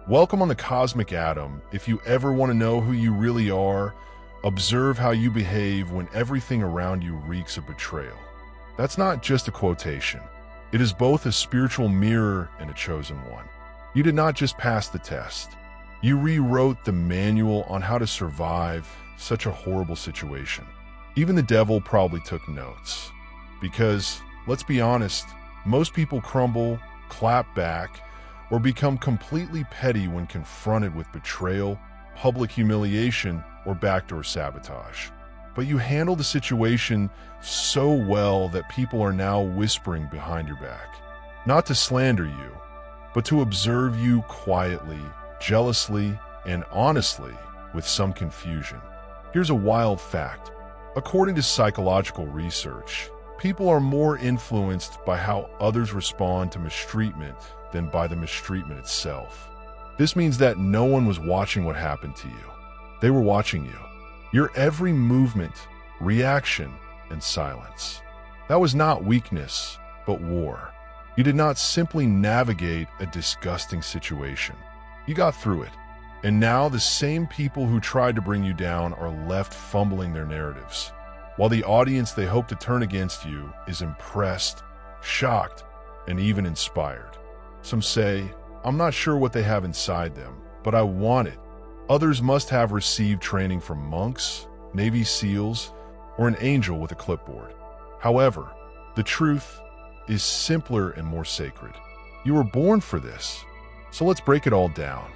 Welcome on the Cosmic Atom. If you ever want to know who you really are, observe how you behave when everything around you reeks of betrayal. That's not just a quotation. It is both a spiritual mirror and a chosen one. You did not just pass the test. You rewrote the manual on how to survive such a horrible situation. Even the devil probably took notes. Because, let's be honest, most people crumble, clap back, or become completely petty when confronted with betrayal, public humiliation, or backdoor sabotage. But you handled the situation so well that people are now whispering behind your back. Not to slander you, but to observe you quietly, jealously, and honestly with some confusion. Here's a wild fact. According to psychological research, people are more influenced by how others respond to mistreatment than by the mistreatment itself. This means that no one was watching what happened to you. They were watching you. Your every movement, reaction, and silence. That was not weakness, but war. You did not simply navigate a disgusting situation. You got through it. And now the same people who tried to bring you down are left fumbling their narratives, while the audience they hope to turn against you is impressed, shocked, and even inspired. Some say, I'm not sure what they have inside them, but I want it. Others must have received training from monks, Navy SEALs, or an angel with a clipboard. However, the truth is simpler and more sacred. You were born for this. So let's break it all down.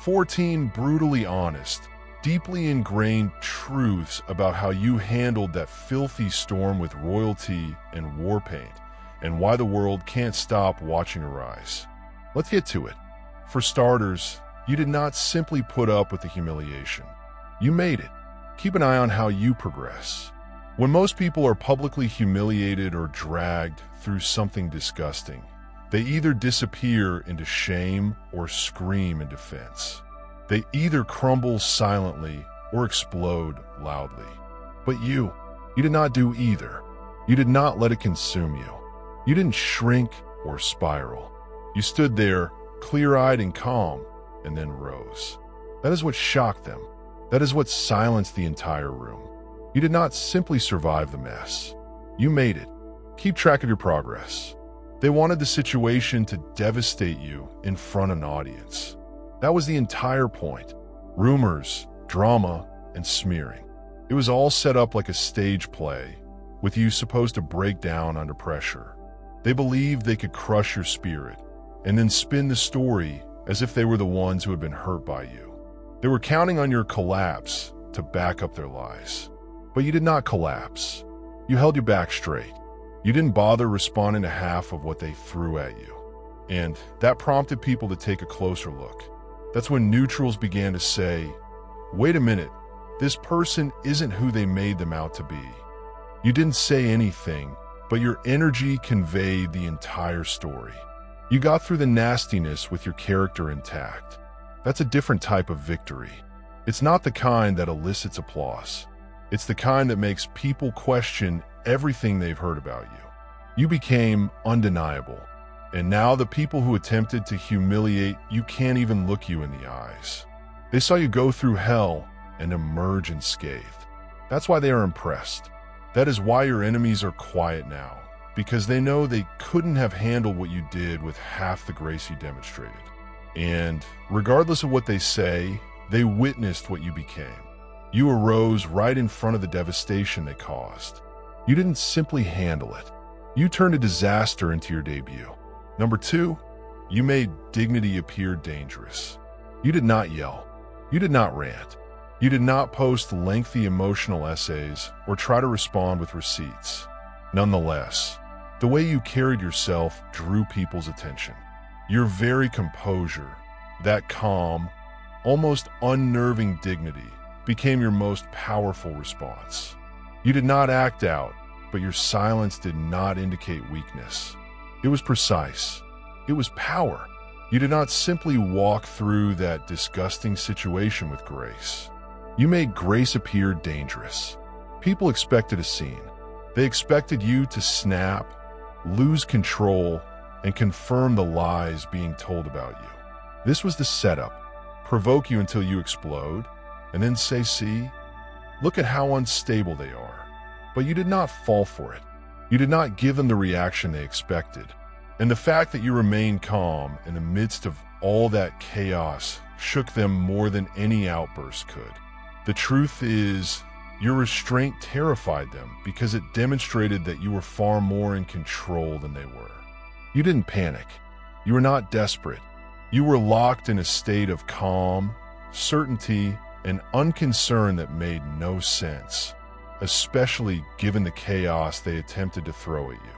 14 brutally honest, deeply ingrained truths about how you handled that filthy storm with royalty and war paint, and why the world can't stop watching her rise. Let's get to it. For starters, you did not simply put up with the humiliation. You made it. Keep an eye on how you progress. When most people are publicly humiliated or dragged through something disgusting, they either disappear into shame or scream in defense. They either crumble silently or explode loudly. But you did not do either. You did not let it consume you. You didn't shrink or spiral. You stood there, clear-eyed and calm, and then rose. That is what shocked them. That is what silenced the entire room. You did not simply survive the mess. You made it. Keep track of your progress. They wanted the situation to devastate you in front of an audience. That was the entire point. Rumors, drama, and smearing. It was all set up like a stage play, with you supposed to break down under pressure. They believed they could crush your spirit, and then spin the story as if they were the ones who had been hurt by you. They were counting on your collapse to back up their lies. But you did not collapse. You held your back straight. You didn't bother responding to half of what they threw at you. And that prompted people to take a closer look. That's when neutrals began to say, wait a minute, this person isn't who they made them out to be. You didn't say anything, but your energy conveyed the entire story. You got through the nastiness with your character intact. That's a different type of victory. It's not the kind that elicits applause. It's the kind that makes people question everything they've heard about you. You became undeniable, and now the people who attempted to humiliate you can't even look you in the eyes. They saw you go through hell and emerge unscathed. That's why they are impressed. That is why your enemies are quiet now, because they know they couldn't have handled what you did with half the grace you demonstrated. And regardless of what they say, they witnessed what you became. You arose right in front of the devastation they caused. You didn't simply handle it. You turned a disaster into your debut. Number 2, you made dignity appear dangerous. You did not yell. You did not rant. You did not post lengthy emotional essays or try to respond with receipts. Nonetheless, the way you carried yourself drew people's attention. Your very composure, that calm, almost unnerving dignity, became your most powerful response. You did not act out, but your silence did not indicate weakness. It was precise. It was power. You did not simply walk through that disgusting situation with grace. You made grace appear dangerous. People expected a scene. They expected you to snap, lose control, and confirm the lies being told about you. This was the setup. Provoke you until you explode, and then say, see, look at how unstable they are. But you did not fall for it. You did not give them the reaction they expected. And the fact that you remained calm in the midst of all that chaos shook them more than any outburst could. The truth is, your restraint terrified them because it demonstrated that you were far more in control than they were. You didn't panic. You were not desperate. You were locked in a state of calm, certainty, and unconcern that made no sense, especially given the chaos they attempted to throw at you.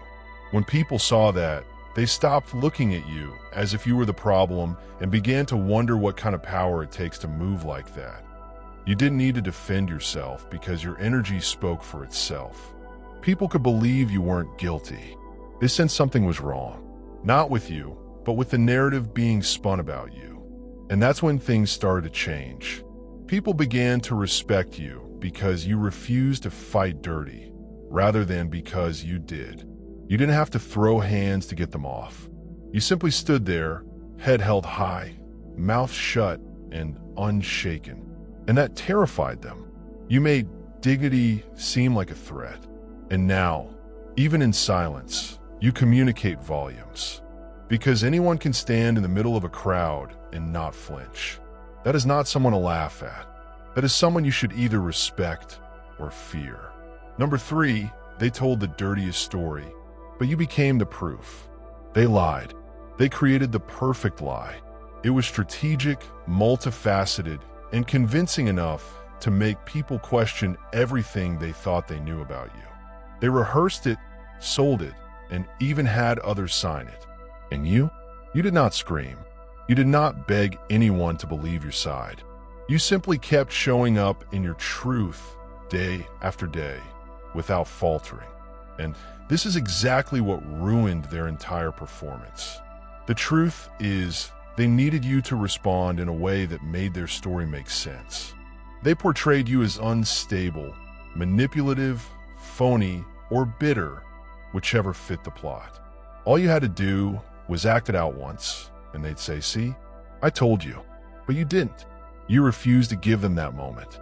When people saw that, they stopped looking at you as if you were the problem and began to wonder what kind of power it takes to move like that. You didn't need to defend yourself because your energy spoke for itself. People could believe you weren't guilty. They sensed something was wrong, not with you, but with the narrative being spun about you. And that's when things started to change. People began to respect you because you refused to fight dirty, rather than because you did. You didn't have to throw hands to get them off. You simply stood there, head held high, mouth shut, and unshaken. And that terrified them. You made dignity seem like a threat. And now, even in silence, you communicate volumes. Because anyone can stand in the middle of a crowd and not flinch. That is not someone to laugh at. That is someone you should either respect or fear. Number 3, they told the dirtiest story, but you became the proof. They lied. They created the perfect lie. It was strategic, multifaceted, and convincing enough to make people question everything they thought they knew about you. They rehearsed it, sold it, and even had others sign it. And you did not scream. You did not beg anyone to believe your side. You simply kept showing up in your truth day after day without faltering. And this is exactly what ruined their entire performance. The truth is, they needed you to respond in a way that made their story make sense. They portrayed you as unstable, manipulative, phony, or bitter, whichever fit the plot. All you had to do was act it out once, and they'd say, see, I told you. But you didn't. You refused to give them that moment.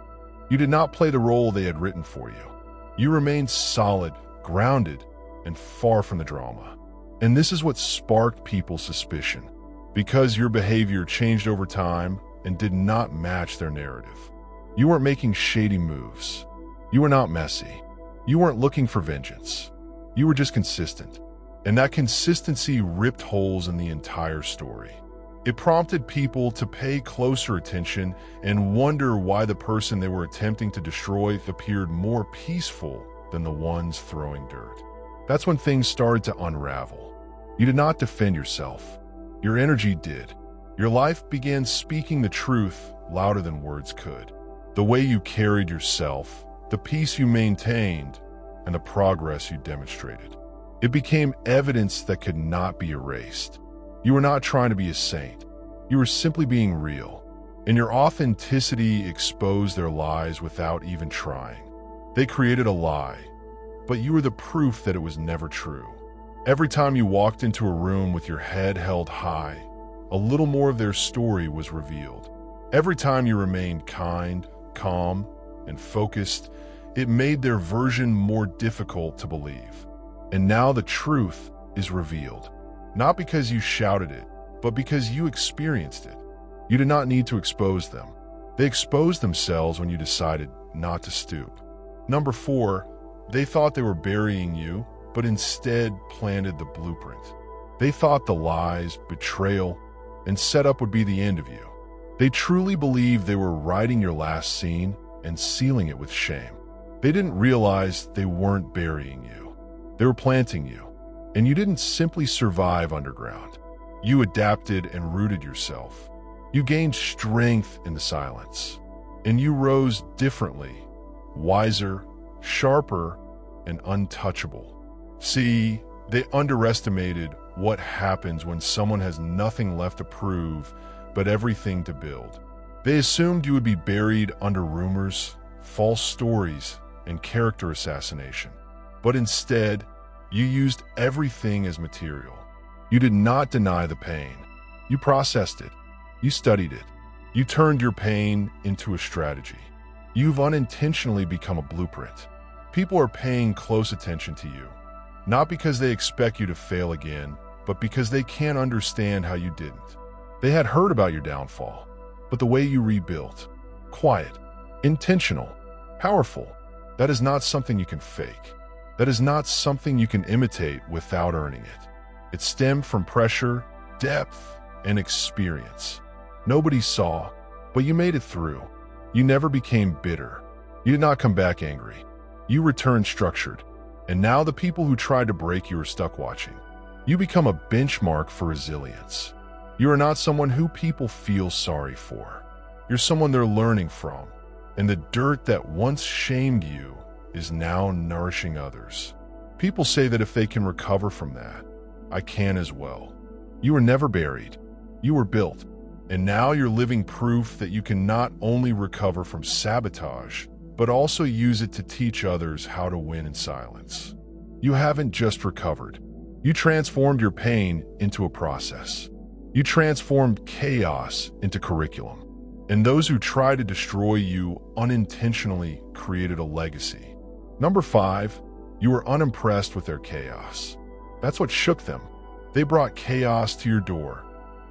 You did not play the role they had written for you. You remained solid, grounded, and far from the drama. And this is what sparked people's suspicion, because your behavior changed over time and did not match their narrative. You weren't making shady moves. You were not messy. You weren't looking for vengeance. You were just consistent. And that consistency ripped holes in the entire story. It prompted people to pay closer attention and wonder why the person they were attempting to destroy appeared more peaceful than the ones throwing dirt. That's when things started to unravel. You did not defend yourself. Your energy did. Your life began speaking the truth louder than words could. The way you carried yourself, the peace you maintained, and the progress you demonstrated. It became evidence that could not be erased. You were not trying to be a saint. You were simply being real. And your authenticity exposed their lies without even trying. They created a lie, but you were the proof that it was never true. Every time you walked into a room with your head held high, a little more of their story was revealed. Every time you remained kind, calm, and focused, it made their version more difficult to believe. And now the truth is revealed, not because you shouted it, but because you experienced it. You did not need to expose them. They exposed themselves when you decided not to stoop. Number 4, they thought they were burying you, but instead planted the blueprint. They thought the lies, betrayal, and setup would be the end of you. They truly believed they were writing your last scene and sealing it with shame. They didn't realize they weren't burying you. They were planting you. And you didn't simply survive underground. You adapted and rooted yourself. You gained strength in the silence. And you rose differently, wiser, sharper, and untouchable. See, they underestimated what happens when someone has nothing left to prove but everything to build. They assumed you would be buried under rumors, false stories, and character assassination. But instead, you used everything as material. You did not deny the pain. You processed it. You studied it. You turned your pain into a strategy. You've unintentionally become a blueprint. People are paying close attention to you, not because they expect you to fail again, but because they can't understand how you didn't. They had heard about your downfall, but the way you rebuilt, quiet, intentional, powerful, that is not something you can fake. That is not something you can imitate without earning it. It stemmed from pressure, depth, and experience. Nobody saw, but you made it through. You never became bitter. You did not come back angry. You returned structured. And now the people who tried to break you are stuck watching. You become a benchmark for resilience. You are not someone who people feel sorry for. You're someone they're learning from. And the dirt that once shamed you is now nourishing others. People say that if they can recover from that, I can as well. You were never buried. You were built. And now you're living proof that you can not only recover from sabotage, but also use it to teach others how to win in silence. You haven't just recovered. You transformed your pain into a process. You transformed chaos into curriculum. And those who try to destroy you unintentionally created a legacy. Number 5, you were unimpressed with their chaos. That's what shook them. They brought chaos to your door,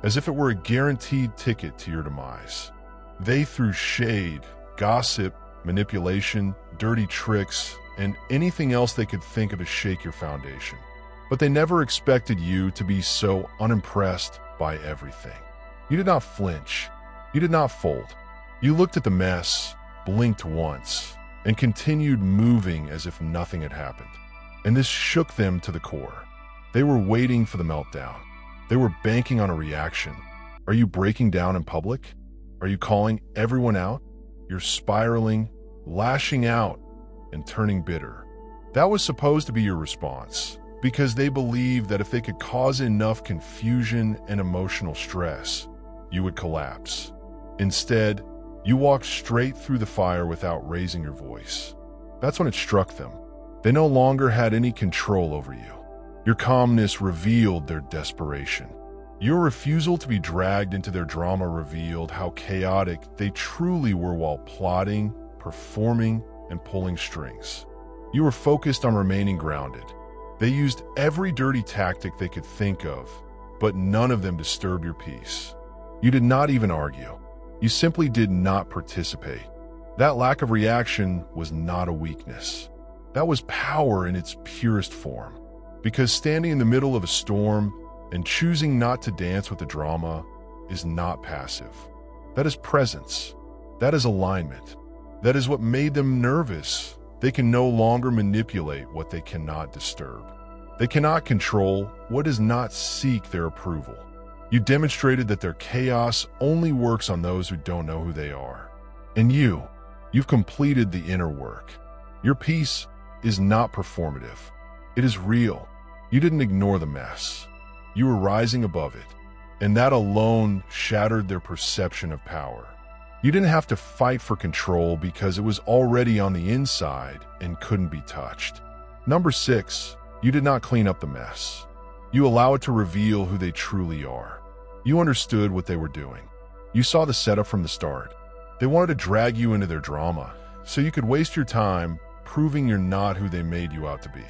as if it were a guaranteed ticket to your demise. They threw shade, gossip, manipulation, dirty tricks, and anything else they could think of to shake your foundation. But they never expected you to be so unimpressed by everything. You did not flinch. You did not fold. You looked at the mess, blinked once, and continued moving as if nothing had happened. And this shook them to the core. They were waiting for the meltdown. They were banking on a reaction. Are you breaking down in public? Are you calling everyone out? You're spiraling, lashing out, and turning bitter. That was supposed to be your response, because they believed that if they could cause enough confusion and emotional stress, you would collapse. Instead, you walked straight through the fire without raising your voice. That's when it struck them. They no longer had any control over you. Your calmness revealed their desperation. Your refusal to be dragged into their drama revealed how chaotic they truly were while plotting, performing, and pulling strings. You were focused on remaining grounded. They used every dirty tactic they could think of, but none of them disturbed your peace. You did not even argue. You simply did not participate. That lack of reaction was not a weakness. That was power in its purest form. Because standing in the middle of a storm and choosing not to dance with the drama is not passive. That is presence. That is alignment. That is what made them nervous. They can no longer manipulate what they cannot disturb. They cannot control what does not seek their approval. You demonstrated that their chaos only works on those who don't know who they are. And you've completed the inner work. Your peace is not performative. It is real. You didn't ignore the mess. You were rising above it. And that alone shattered their perception of power. You didn't have to fight for control because it was already on the inside and couldn't be touched. Number 6, you did not clean up the mess. You allow it to reveal who they truly are. You understood what they were doing. You saw the setup from the start. They wanted to drag you into their drama so you could waste your time proving you're not who they made you out to be.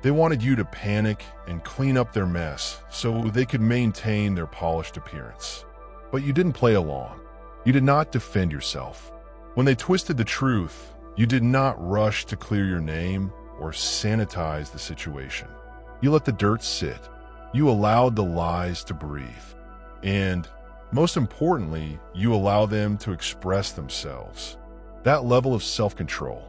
They wanted you to panic and clean up their mess so they could maintain their polished appearance. But you didn't play along. You did not defend yourself. When they twisted the truth, you did not rush to clear your name or sanitize the situation. You let the dirt sit. You allowed the lies to breathe. And, most importantly, you allow them to express themselves. That level of self-control.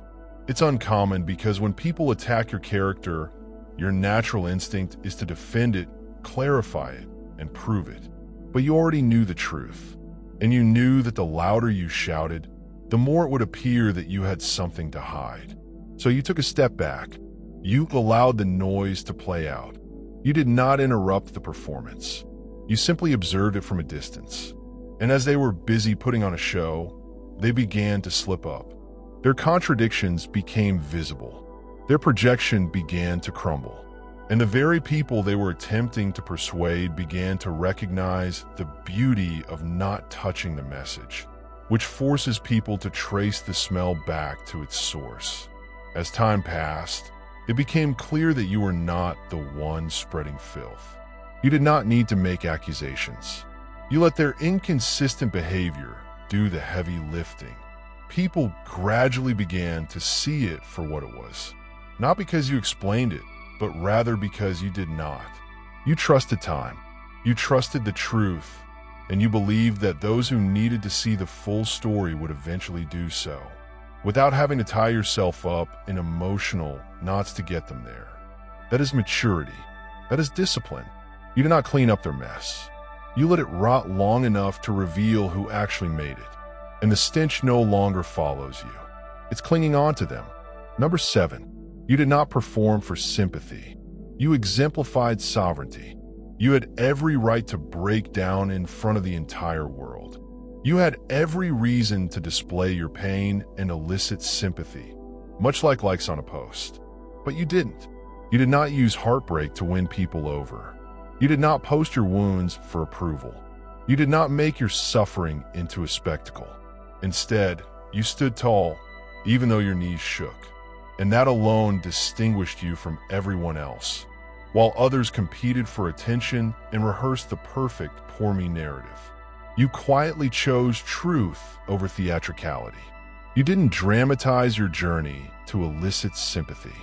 It's uncommon because when people attack your character, your natural instinct is to defend it, clarify it, and prove it. But you already knew the truth. And you knew that the louder you shouted, the more it would appear that you had something to hide. So you took a step back. You allowed the noise to play out. You did not interrupt the performance. You simply observed it from a distance. And as they were busy putting on a show, they began to slip up. Their contradictions became visible. Their projection began to crumble. And the very people they were attempting to persuade began to recognize the beauty of not touching the message, which forces people to trace the smell back to its source. As time passed, it became clear that you were not the one spreading filth. You did not need to make accusations. You let their inconsistent behavior do the heavy lifting. People gradually began to see it for what it was, not because you explained it, but rather because you did not. You trusted time, you trusted the truth, and you believed that those who needed to see the full story would eventually do so, without having to tie yourself up in emotional knots to get them there. That is maturity. That is discipline. You did not clean up their mess. You let it rot long enough to reveal who actually made it, and the stench no longer follows you. It's clinging on to them. Number 7. You did not perform for sympathy. You exemplified sovereignty. You had every right to break down in front of the entire world. You had every reason to display your pain and elicit sympathy, much like likes on a post. But you didn't. You did not use heartbreak to win people over. You did not post your wounds for approval. You did not make your suffering into a spectacle. Instead, you stood tall, even though your knees shook. And that alone distinguished you from everyone else, while others competed for attention and rehearsed the perfect poor me narrative. You quietly chose truth over theatricality. You didn't dramatize your journey to elicit sympathy.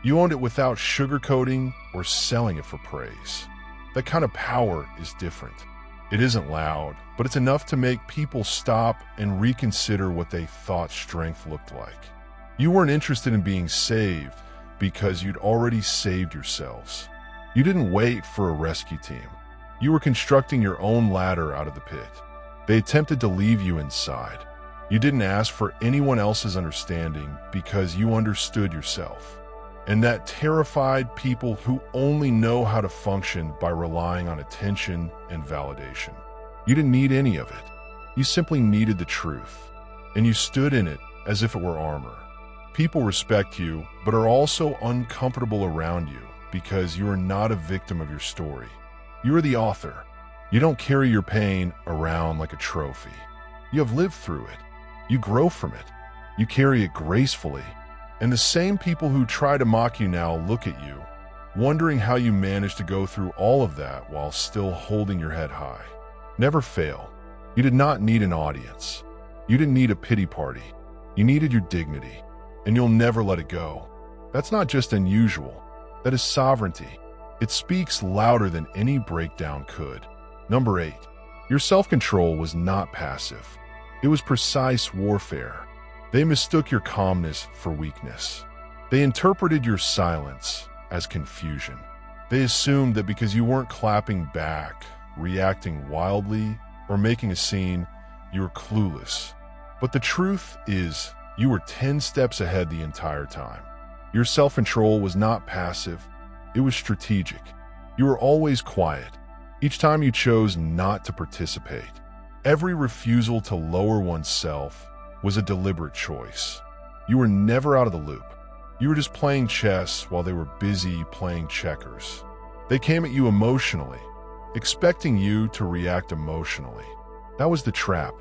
You owned it without sugarcoating or selling it for praise. That kind of power is different. It isn't loud, but it's enough to make people stop and reconsider what they thought strength looked like. You weren't interested in being saved because you'd already saved yourselves. You didn't wait for a rescue team. You were constructing your own ladder out of the pit. They attempted to leave you inside. You didn't ask for anyone else's understanding because you understood yourself. And that terrified people who only know how to function by relying on attention and validation. You didn't need any of it. You simply needed the truth. And you stood in it as if it were armor. People respect you, but are also uncomfortable around you because you are not a victim of your story. You are the author. You don't carry your pain around like a trophy. You have lived through it. You grow from it. You carry it gracefully. And the same people who try to mock you now look at you, wondering how you managed to go through all of that while still holding your head high. Never fail. You did not need an audience. You didn't need a pity party. You needed your dignity. And you'll never let it go. That's not just unusual. That is sovereignty. It speaks louder than any breakdown could. Number 8. Your self-control was not passive. It was precise warfare. They mistook your calmness for weakness. They interpreted your silence as confusion. They assumed that because you weren't clapping back, reacting wildly, or making a scene, you were clueless. But the truth is, you were 10 steps ahead the entire time. Your self-control was not passive, it was strategic. You were always quiet, each time you chose not to participate. Every refusal to lower oneself was a deliberate choice. You were never out of the loop. You were just playing chess while they were busy playing checkers. They came at you emotionally, expecting you to react emotionally. That was the trap.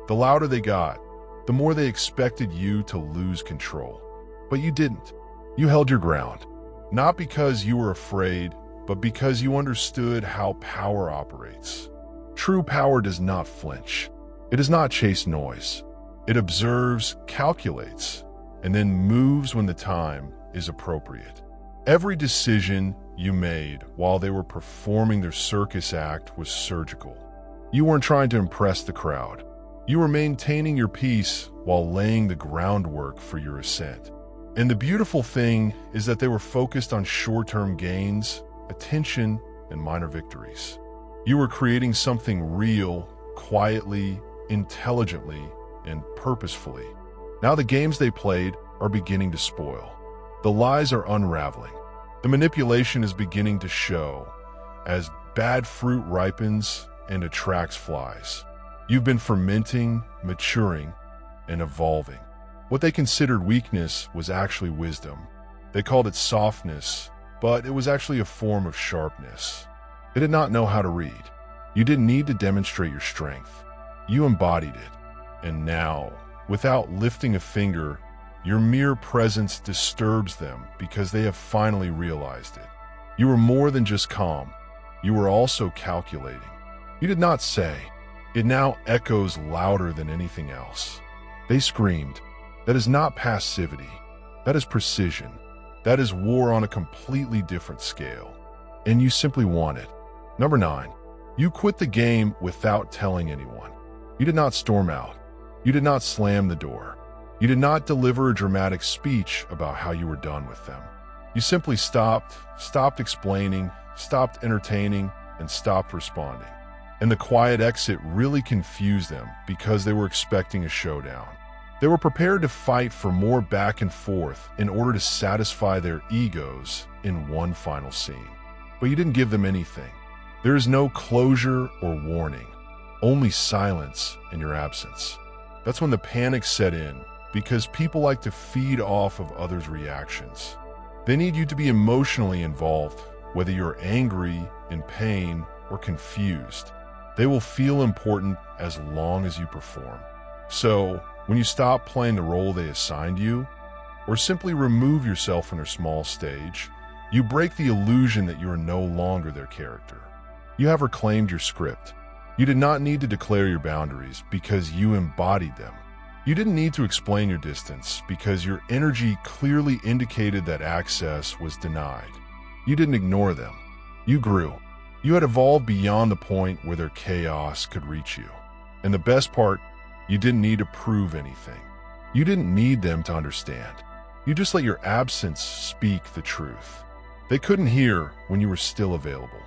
The louder they got, the more they expected you to lose control. But you didn't. You held your ground. Not because you were afraid, but because you understood how power operates. True power does not flinch. It does not chase noise. It observes, calculates, and then moves when the time is appropriate. Every decision you made while they were performing their circus act was surgical. You weren't trying to impress the crowd. You were maintaining your peace while laying the groundwork for your ascent. And the beautiful thing is that they were focused on short-term gains, attention, and minor victories. You were creating something real, quietly, intelligently, and purposefully. Now the games they played are beginning to spoil. The lies are unraveling. The manipulation is beginning to show as bad fruit ripens and attracts flies. You've been fermenting, maturing, and evolving. What they considered weakness was actually wisdom. They called it softness, but it was actually a form of sharpness. It did not know how to read. You didn't need to demonstrate your strength. You embodied it. And now, without lifting a finger, your mere presence disturbs them because they have finally realized it. You were more than just calm. You were also calculating. You did not say. It now echoes louder than anything else. They screamed. That is not passivity. That is precision. That is war on a completely different scale. And you simply won it. Number 9. You quit the game without telling anyone. You did not storm out. You did not slam the door. You did not deliver a dramatic speech about how you were done with them. You simply stopped explaining, stopped entertaining, and stopped responding. And the quiet exit really confused them because they were expecting a showdown. They were prepared to fight for more back and forth in order to satisfy their egos in one final scene. But you didn't give them anything. There is no closure or warning, only silence in your absence. That's when the panic set in, because people like to feed off of others' reactions. They need you to be emotionally involved, whether you're angry, in pain, or confused. They will feel important as long as you perform. So, when you stop playing the role they assigned you, or simply remove yourself from their small stage, you break the illusion that you are no longer their character. You have reclaimed your script. You did not need to declare your boundaries because you embodied them. You didn't need to explain your distance because your energy clearly indicated that access was denied. You didn't ignore them. You grew. You had evolved beyond the point where their chaos could reach you. And the best part, you didn't need to prove anything. You didn't need them to understand. You just let your absence speak the truth. They couldn't hear when you were still available.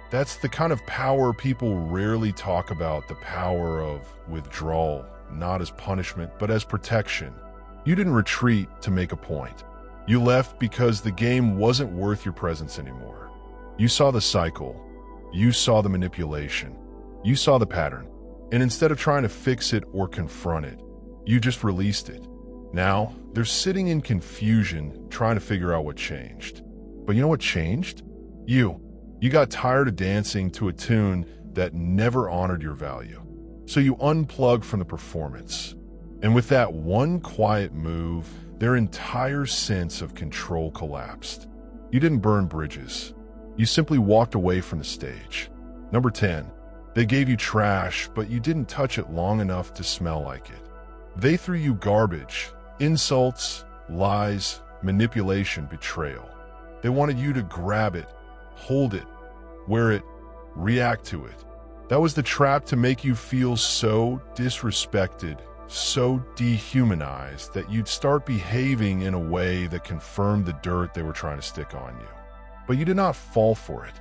That's the kind of power people rarely talk about, the power of withdrawal, not as punishment, but as protection. You didn't retreat to make a point. You left because the game wasn't worth your presence anymore. You saw the cycle. You saw the manipulation. You saw the pattern. And instead of trying to fix it or confront it, you just released it. Now, they're sitting in confusion, trying to figure out what changed. But you know what changed? You. You got tired of dancing to a tune that never honored your value. So you unplugged from the performance. And with that one quiet move, their entire sense of control collapsed. You didn't burn bridges. You simply walked away from the stage. Number 10. They gave you trash, but you didn't touch it long enough to smell like it. They threw you garbage, insults, lies, manipulation, betrayal. They wanted you to grab it, hold it, wear it, react to it. That was the trap to make you feel so disrespected, so dehumanized that you'd start behaving in a way that confirmed the dirt they were trying to stick on you. But you did not fall for it.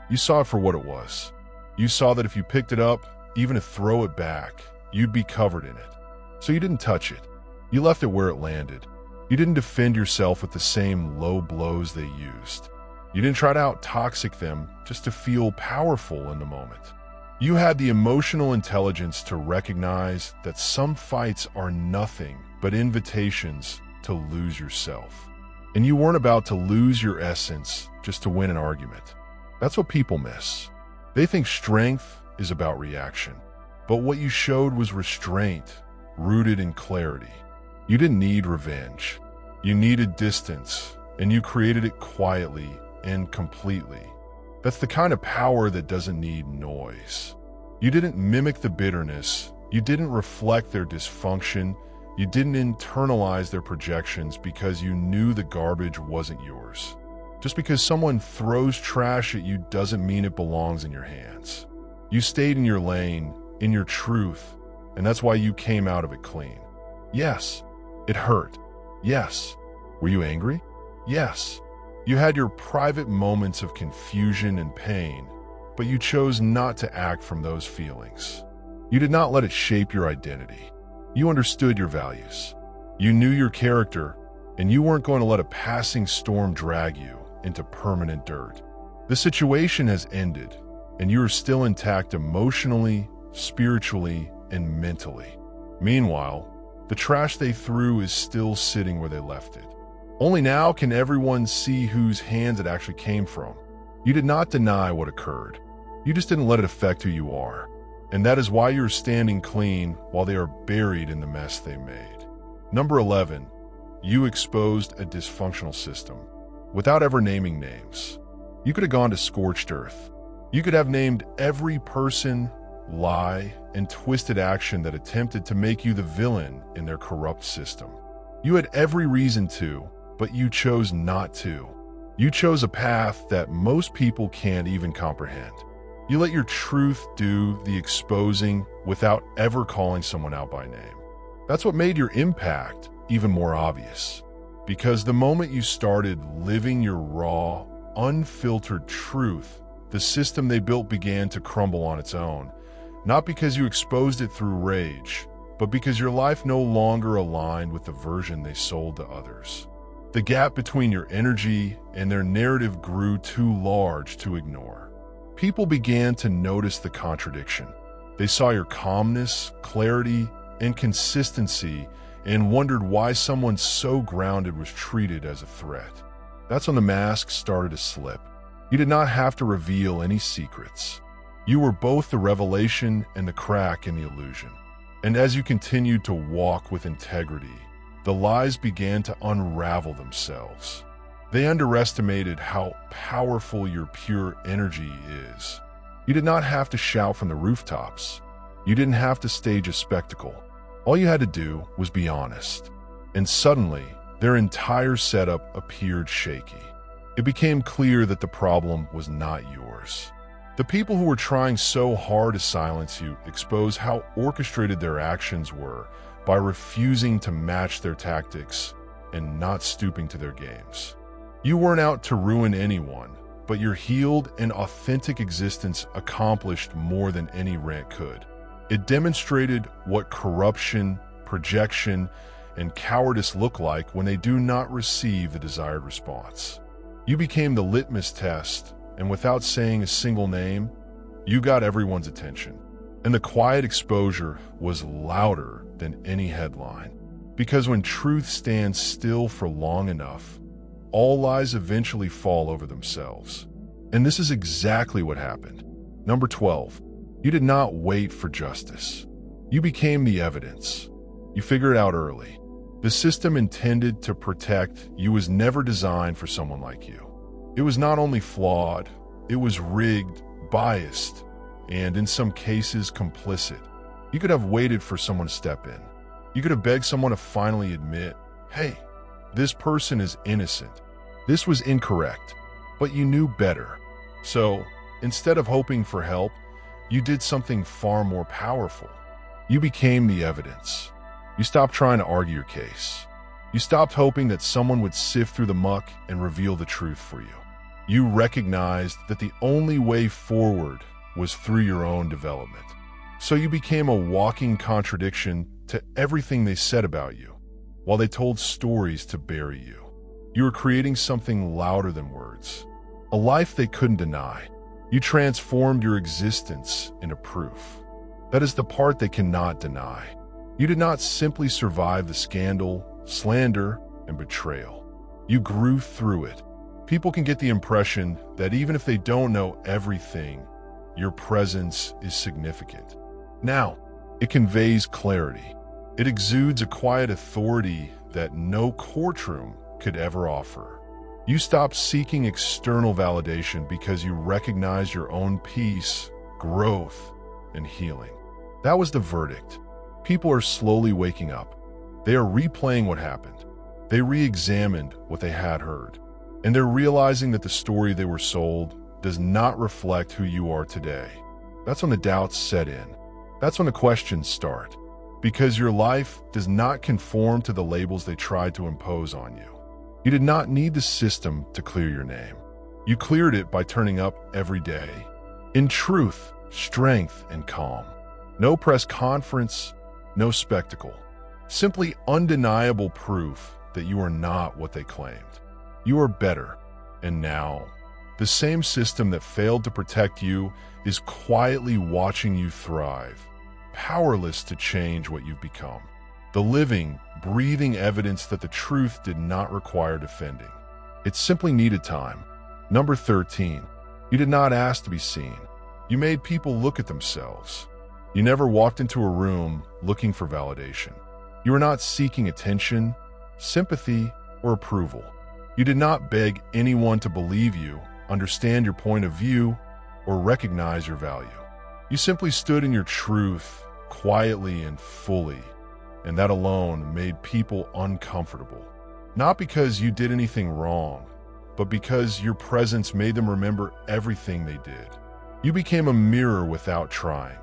You saw it for what it was. You saw that if you picked it up, even to throw it back, you'd be covered in it. So you didn't touch it. You left it where it landed. You didn't defend yourself with the same low blows they used. You didn't try to out-toxic them just to feel powerful in the moment. You had the emotional intelligence to recognize that some fights are nothing but invitations to lose yourself. And you weren't about to lose your essence just to win an argument. That's what people miss. They think strength is about reaction. But what you showed was restraint, rooted in clarity. You didn't need revenge. You needed distance, and you created it quietly and completely. That's the kind of power that doesn't need noise. You didn't mimic the bitterness. You didn't reflect their dysfunction. You didn't internalize their projections because you knew the garbage wasn't yours. Just because someone throws trash at you doesn't mean it belongs in your hands. You stayed in your lane, in your truth, and that's why you came out of it clean. Yes, it hurt. Yes. Were you angry? Yes. You had your private moments of confusion and pain, but you chose not to act from those feelings. You did not let it shape your identity. You understood your values. You knew your character, and you weren't going to let a passing storm drag you into permanent dirt. The situation has ended, and you are still intact emotionally, spiritually, and mentally. Meanwhile, the trash they threw is still sitting where they left it. Only now can everyone see whose hands it actually came from. You did not deny what occurred. You just didn't let it affect who you are. And that is why you're standing clean while they are buried in the mess they made. Number 11, you exposed a dysfunctional system without ever naming names. You could have gone to scorched earth. You could have named every person, lie, and twisted action that attempted to make you the villain in their corrupt system. You had every reason to, but you chose not to. You chose a path that most people can't even comprehend. You let your truth do the exposing without ever calling someone out by name. That's what made your impact even more obvious. Because the moment you started living your raw, unfiltered truth, the system they built began to crumble on its own. Not because you exposed it through rage, but because your life no longer aligned with the version they sold to others. The gap between your energy and their narrative grew too large to ignore. People began to notice the contradiction. They saw your calmness, clarity, and consistency and wondered why someone so grounded was treated as a threat. That's when the mask started to slip. You did not have to reveal any secrets. You were both the revelation and the crack in the illusion. And as you continued to walk with integrity, the lies began to unravel themselves. They underestimated how powerful your pure energy is. You did not have to shout from the rooftops. You didn't have to stage a spectacle. All you had to do was be honest. And suddenly, their entire setup appeared shaky. It became clear that the problem was not yours. The people who were trying so hard to silence you exposed how orchestrated their actions were by refusing to match their tactics and not stooping to their games. You weren't out to ruin anyone, but your healed and authentic existence accomplished more than any rant could. It demonstrated what corruption, projection, and cowardice look like when they do not receive the desired response. You became the litmus test, and without saying a single name, you got everyone's attention. And the quiet exposure was louder than any headline. Because when truth stands still for long enough, all lies eventually fall over themselves. And this is exactly what happened. Number 12, you did not wait for justice. You became the evidence. You figured it out early. The system intended to protect you was never designed for someone like you. It was not only flawed, it was rigged, biased, and in some cases complicit. You could have waited for someone to step in. You could have begged someone to finally admit, hey, this person is innocent. This was incorrect, but you knew better. So, instead of hoping for help, you did something far more powerful. You became the evidence. You stopped trying to argue your case. You stopped hoping that someone would sift through the muck and reveal the truth for you. You recognized that the only way forward was through your own development. So you became a walking contradiction to everything they said about you, while they told stories to bury you. You were creating something louder than words, a life they couldn't deny. You transformed your existence into proof. That is the part they cannot deny. You did not simply survive the scandal, slander, and betrayal. You grew through it. People can get the impression that even if they don't know everything, your presence is significant. Now, it conveys clarity. It exudes a quiet authority that no courtroom could ever offer. You stopped seeking external validation because you recognized your own peace, growth, and healing. That was the verdict. People are slowly waking up. They are replaying what happened. They re-examined what they had heard. And they're realizing that the story they were sold does not reflect who you are today. That's when the doubts set in. That's when the questions start. Because your life does not conform to the labels they tried to impose on you. You did not need the system to clear your name. You cleared it by turning up every day. In truth, strength, and calm. No press conference, no spectacle. Simply undeniable proof that you are not what they claimed. You are better. And now, the same system that failed to protect you is quietly watching you thrive, powerless to change what you've become. The living, breathing evidence that the truth did not require defending. It simply needed time. Number 13. You did not ask to be seen. You made people look at themselves. You never walked into a room looking for validation. You were not seeking attention, sympathy, or approval. You did not beg anyone to believe you, understand your point of view, or recognize your value. You simply stood in your truth, quietly and fully, and that alone made people uncomfortable. Not because you did anything wrong, but because your presence made them remember everything they did. You became a mirror without trying.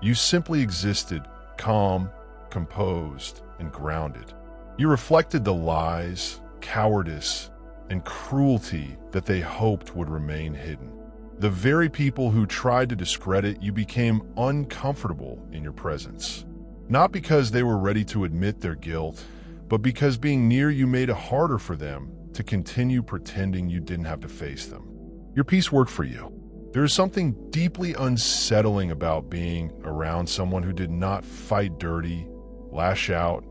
You simply existed, calm, composed, and grounded. You reflected the lies, cowardice, and cruelty that they hoped would remain hidden. The very people who tried to discredit you became uncomfortable in your presence. Not because they were ready to admit their guilt, but because being near you made it harder for them to continue pretending you didn't have to face them. Your peace worked for you. There is something deeply unsettling about being around someone who did not fight dirty, lash out,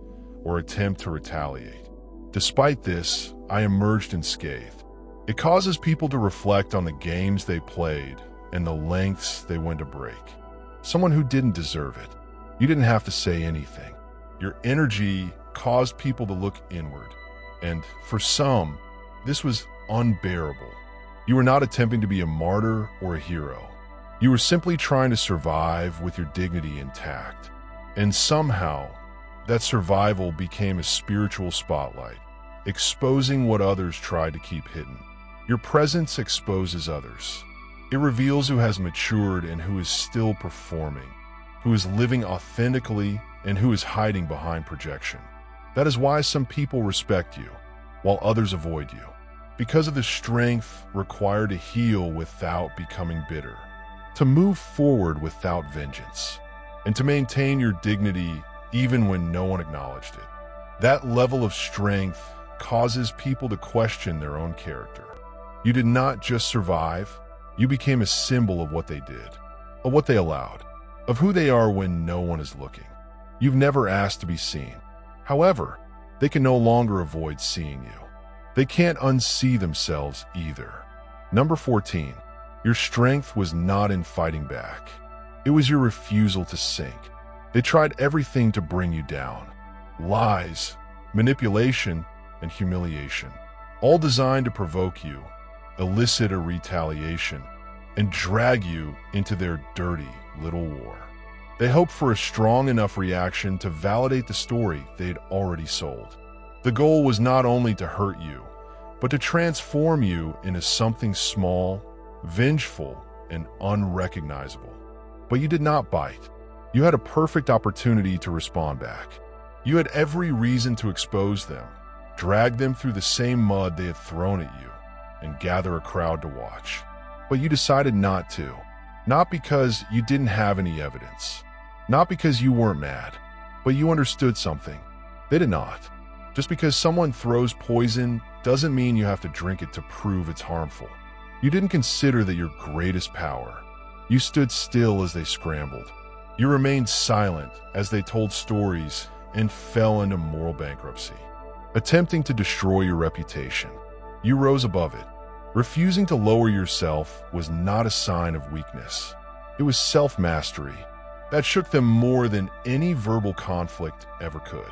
or attempt to retaliate. Despite this, I emerged unscathed. It causes people to reflect on the games they played and the lengths they went to break. Someone who didn't deserve it. You didn't have to say anything. Your energy caused people to look inward. And for some, this was unbearable. You were not attempting to be a martyr or a hero. You were simply trying to survive with your dignity intact. And somehow, that survival became a spiritual spotlight, exposing what others tried to keep hidden. Your presence exposes others. It reveals who has matured and who is still performing, who is living authentically and who is hiding behind projection. That is why some people respect you, while others avoid you. Because of the strength required to heal without becoming bitter, to move forward without vengeance, and to maintain your dignity even when no one acknowledged it. That level of strength causes people to question their own character. You did not just survive, you became a symbol of what they did, of what they allowed, of who they are when no one is looking. You've never asked to be seen. However, they can no longer avoid seeing you. They can't unsee themselves either. Number 14. Your strength was not in fighting back. It was your refusal to sink. They tried everything to bring you down. Lies, manipulation, and humiliation. All designed to provoke you, elicit a retaliation, and drag you into their dirty little war. They hoped for a strong enough reaction to validate the story they had already sold. The goal was not only to hurt you, but to transform you into something small, vengeful, and unrecognizable. But you did not bite. You had a perfect opportunity to respond back. You had every reason to expose them, drag them through the same mud they had thrown at you, and gather a crowd to watch. But you decided not to. Not because you didn't have any evidence. Not because you weren't mad. But you understood something. They did not. Just because someone throws poison doesn't mean you have to drink it to prove it's harmful. You didn't consider that your greatest power. You stood still as they scrambled. You remained silent as they told stories and fell into moral bankruptcy, attempting to destroy your reputation. You rose above it. Refusing to lower yourself was not a sign of weakness. It was self-mastery that shook them more than any verbal conflict ever could.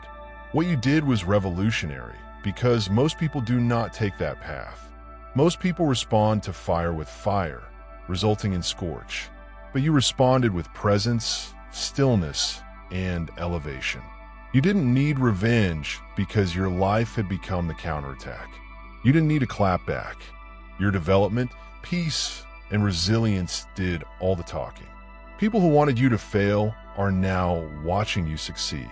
What you did was revolutionary because most people do not take that path. Most people respond to fire with fire, resulting in scorch. But you responded with presence, stillness, and elevation. You didn't need revenge because your life had become the counterattack. You didn't need a clapback. Your development, peace, and resilience did all the talking. People who wanted you to fail are now watching you succeed.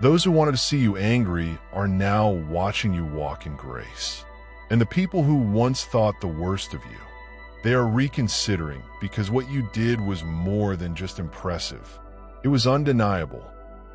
Those who wanted to see you angry are now watching you walk in grace. And the people who once thought the worst of you, they are reconsidering because what you did was more than just impressive. It was undeniable.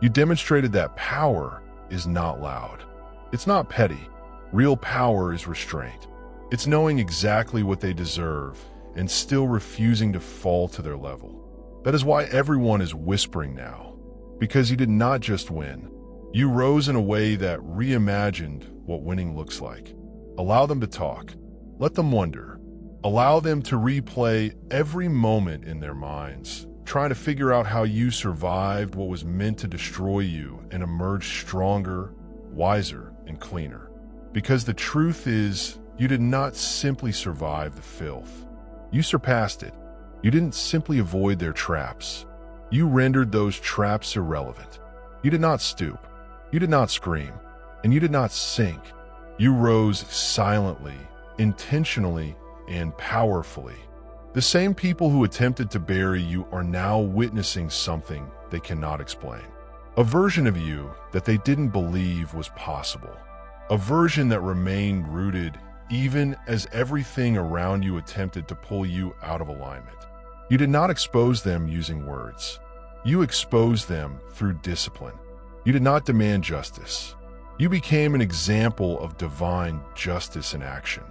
You demonstrated that power is not loud. It's not petty. Real power is restraint. It's knowing exactly what they deserve and still refusing to fall to their level. That is why everyone is whispering now. Because you did not just win. You rose in a way that reimagined what winning looks like. Allow them to talk. Let them wonder. Allow them to replay every moment in their minds, trying to figure out how you survived what was meant to destroy you and emerged stronger, wiser, and cleaner. Because the truth is, you did not simply survive the filth. You surpassed it. You didn't simply avoid their traps. You rendered those traps irrelevant. You did not stoop. You did not scream. And you did not sink. You rose silently, intentionally, and powerfully. The same people who attempted to bury you are now witnessing something they cannot explain. A version of you that they didn't believe was possible. A version that remained rooted even as everything around you attempted to pull you out of alignment. You did not expose them using words. You exposed them through discipline. You did not demand justice. You became an example of divine justice in action.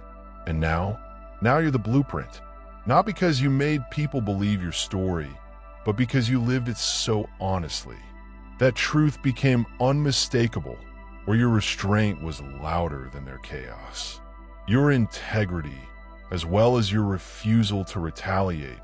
And now you're the blueprint. Not because you made people believe your story, but because you lived it so honestly. That truth became unmistakable, where your restraint was louder than their chaos. Your integrity, as well as your refusal to retaliate,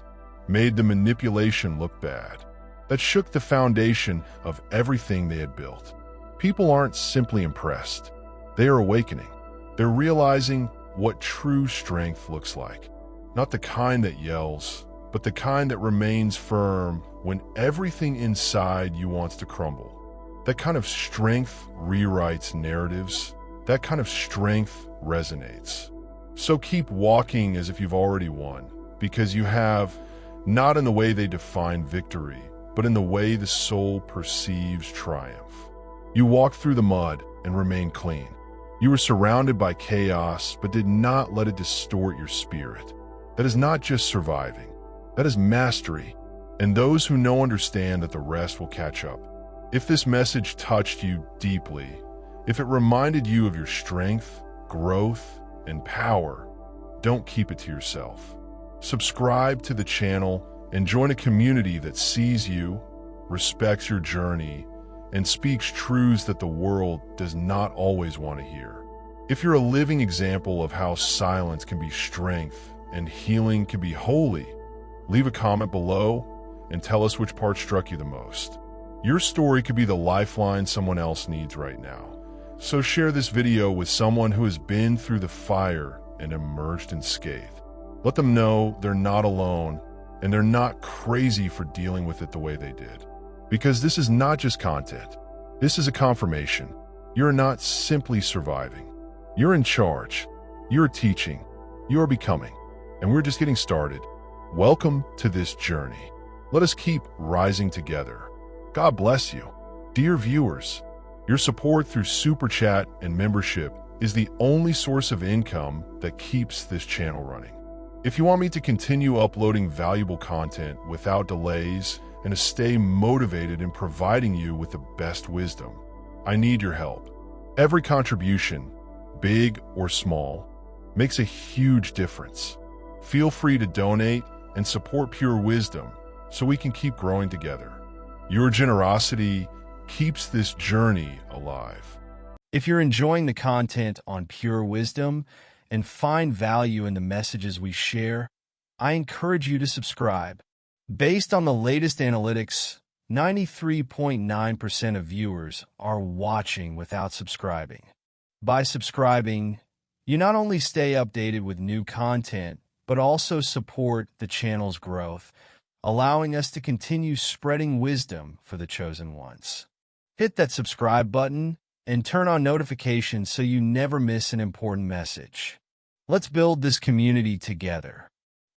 made the manipulation look bad. That shook the foundation of everything they had built. People aren't simply impressed. They are awakening. They're realizing what true strength looks like. Not the kind that yells, but the kind that remains firm when everything inside you wants to crumble. That kind of strength rewrites narratives. That kind of strength resonates. So keep walking as if you've already won, because you have, not in the way they define victory, but in the way the soul perceives triumph. You walked through the mud and remained clean. You were surrounded by chaos, but did not let it distort your spirit. That is not just surviving. That is mastery. And those who know understand that the rest will catch up. If this message touched you deeply, if it reminded you of your strength, growth, and power, don't keep it to yourself. Subscribe to the channel and join a community that sees you, respects your journey, and speaks truths that the world does not always want to hear. If you're a living example of how silence can be strength and healing can be holy, leave a comment below and tell us which part struck you the most. Your story could be the lifeline someone else needs right now. So share this video with someone who has been through the fire and emerged unscathed. Let them know they're not alone and they're not crazy for dealing with it the way they did. Because this is not just content. This is a confirmation. You're not simply surviving. You're in charge. You're teaching. You're becoming. And we're just getting started. Welcome to this journey. Let us keep rising together. God bless you. Dear viewers, your support through Super Chat and membership is the only source of income that keeps this channel running. If you want me to continue uploading valuable content without delays and to stay motivated in providing you with the best wisdom, I need your help. Every contribution, big or small, makes a huge difference. Feel free to donate and support Pure Wisdom so we can keep growing together. Your generosity keeps this journey alive. If you're enjoying the content on Pure Wisdom and find value in the messages we share, I encourage you to subscribe. Based on the latest analytics, 93.9% of viewers are watching without subscribing. By subscribing, you not only stay updated with new content, but also support the channel's growth, allowing us to continue spreading wisdom for the chosen ones. Hit that subscribe button and turn on notifications so you never miss an important message. Let's build this community together.